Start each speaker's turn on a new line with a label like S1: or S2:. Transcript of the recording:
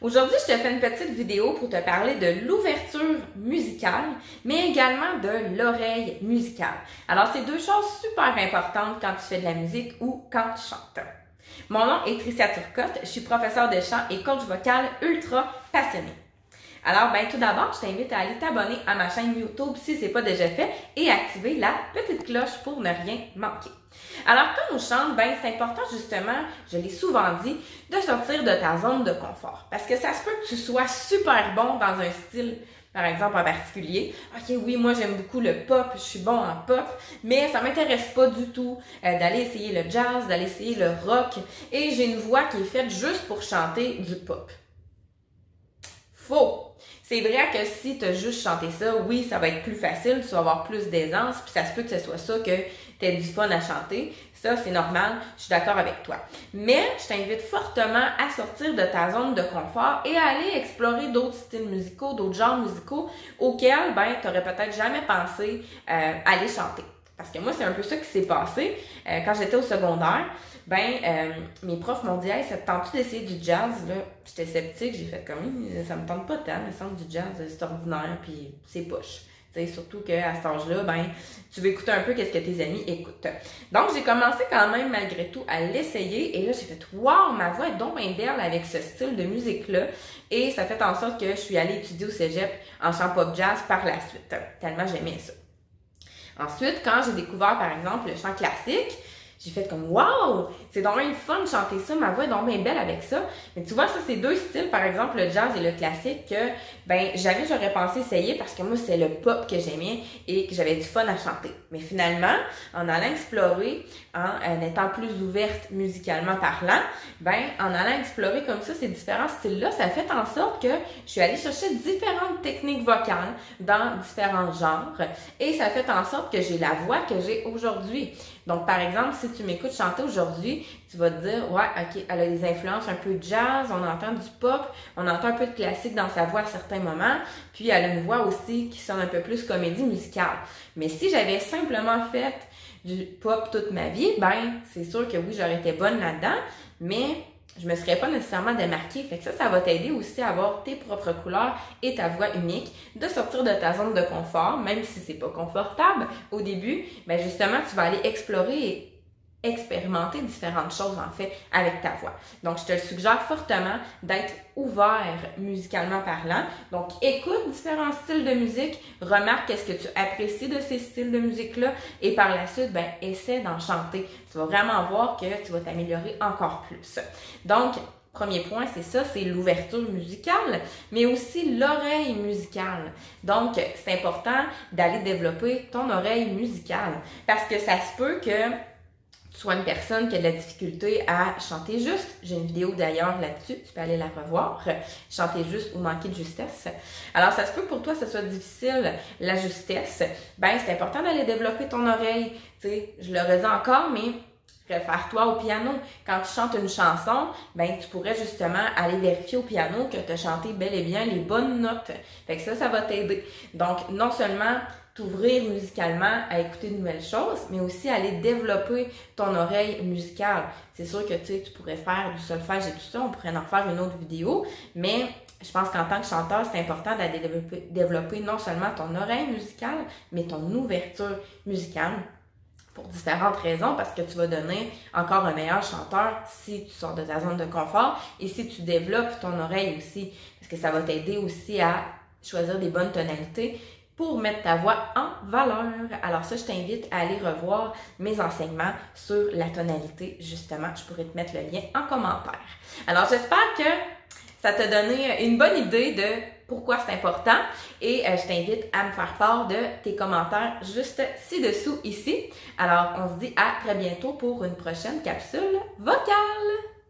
S1: Aujourd'hui, je te fais une petite vidéo pour te parler de l'ouverture musicale, mais également de l'oreille musicale. Alors, c'est deux choses super importantes quand tu fais de la musique ou quand tu chantes. Mon nom est Tricia Turcotte, je suis professeure de chant et coach vocal ultra passionnée. Alors, tout d'abord, je t'invite à aller t'abonner à ma chaîne YouTube si ce n'est pas déjà fait et activer la petite cloche pour ne rien manquer. Alors, quand on chante, c'est important justement, je l'ai souvent dit, de sortir de ta zone de confort. Parce que ça se peut que tu sois super bon dans un style, par exemple, en particulier. Ok, oui, moi j'aime beaucoup le pop, je suis bon en pop, mais ça m'intéresse pas du tout d'aller essayer le jazz, d'aller essayer le rock, et j'ai une voix qui est faite juste pour chanter du pop. Faux! C'est vrai que si tu as juste chanté ça, oui, ça va être plus facile, tu vas avoir plus d'aisance, puis ça se peut que ce soit ça que tu aies du fun à chanter. Ça, c'est normal, je suis d'accord avec toi. Mais je t'invite fortement à sortir de ta zone de confort et à aller explorer d'autres styles musicaux, d'autres genres musicaux auxquels, tu n'aurais peut-être jamais pensé aller chanter. Parce que moi, c'est un peu ça qui s'est passé quand j'étais au secondaire. Mes profs m'ont dit « Hey, ça te tente-tu d'essayer du jazz? » Là, j'étais sceptique, j'ai fait comme « Ça me tente pas tant, mais semble du jazz, c'est ordinaire, puis c'est poche. » Surtout qu'à cet âge-là, tu veux écouter un peu qu'est-ce que tes amis écoutent. Donc, j'ai commencé quand même, malgré tout, à l'essayer. Et là, j'ai fait « Wow, ma voix est donc bien belle avec ce style de musique-là. » Et ça fait en sorte que je suis allée étudier au cégep en chant pop jazz par la suite. Tellement j'aimais ça. Ensuite, quand j'ai découvert, par exemple, le chant classique, j'ai fait comme « Wow! C'est donc bien fun de chanter ça, ma voix est donc bien belle avec ça. » Mais tu vois, ça, c'est deux styles, par exemple, le jazz et le classique, que, jamais j'aurais pensé essayer parce que moi, c'est le pop que j'aimais et que j'avais du fun à chanter. Mais finalement, en allant explorer, en étant plus ouverte musicalement parlant, en allant explorer comme ça ces différents styles-là, ça fait en sorte que je suis allée chercher différentes techniques vocales dans différents genres et ça fait en sorte que j'ai la voix que j'ai aujourd'hui. Donc, par exemple, si tu m'écoutes chanter aujourd'hui, tu vas te dire, ouais, ok, elle a des influences un peu de jazz, on entend du pop, on entend un peu de classique dans sa voix à certains moments, puis elle a une voix aussi qui sonne un peu plus comédie musicale. Mais si j'avais simplement fait du pop toute ma vie, c'est sûr que oui, j'aurais été bonne là-dedans, mais je me serais pas nécessairement démarquée. Fait que ça va t'aider aussi à avoir tes propres couleurs et ta voix unique, de sortir de ta zone de confort, même si c'est pas confortable au début, justement, tu vas aller explorer et expérimenter différentes choses, en fait, avec ta voix. Donc, je te le suggère fortement d'être ouvert musicalement parlant. Donc, écoute différents styles de musique, remarque qu'est-ce que tu apprécies de ces styles de musique-là et par la suite, essaie d'en chanter. Tu vas vraiment voir que tu vas t'améliorer encore plus. Donc, premier point, c'est ça, c'est l'ouverture musicale, mais aussi l'oreille musicale. Donc, c'est important d'aller développer ton oreille musicale parce que ça se peut que tu sois une personne qui a de la difficulté à chanter juste. J'ai une vidéo d'ailleurs là-dessus, tu peux aller la revoir. Chanter juste ou manquer de justesse. Alors, ça se peut que pour toi, ça soit difficile, la justesse. C'est important d'aller développer ton oreille. Tu sais, je le redis encore, mais réfère-toi au piano. Quand tu chantes une chanson, tu pourrais justement aller vérifier au piano que tu as chanté bel et bien les bonnes notes. Fait que ça va t'aider. Donc, non seulement t'ouvrir musicalement à écouter de nouvelles choses, mais aussi aller développer ton oreille musicale. C'est sûr que tu pourrais faire du solfège et tout ça, on pourrait en faire une autre vidéo, mais je pense qu'en tant que chanteur, c'est important d'aller développer non seulement ton oreille musicale, mais ton ouverture musicale pour différentes raisons, parce que tu vas donner encore un meilleur chanteur si tu sors de ta zone de confort et si tu développes ton oreille aussi, parce que ça va t'aider aussi à choisir des bonnes tonalités pour mettre ta voix en valeur. Alors ça, je t'invite à aller revoir mes enseignements sur la tonalité, justement. Je pourrais te mettre le lien en commentaire. Alors, j'espère que ça t'a donné une bonne idée de pourquoi c'est important et je t'invite à me faire part de tes commentaires juste ci-dessous ici. Alors, on se dit à très bientôt pour une prochaine capsule vocale.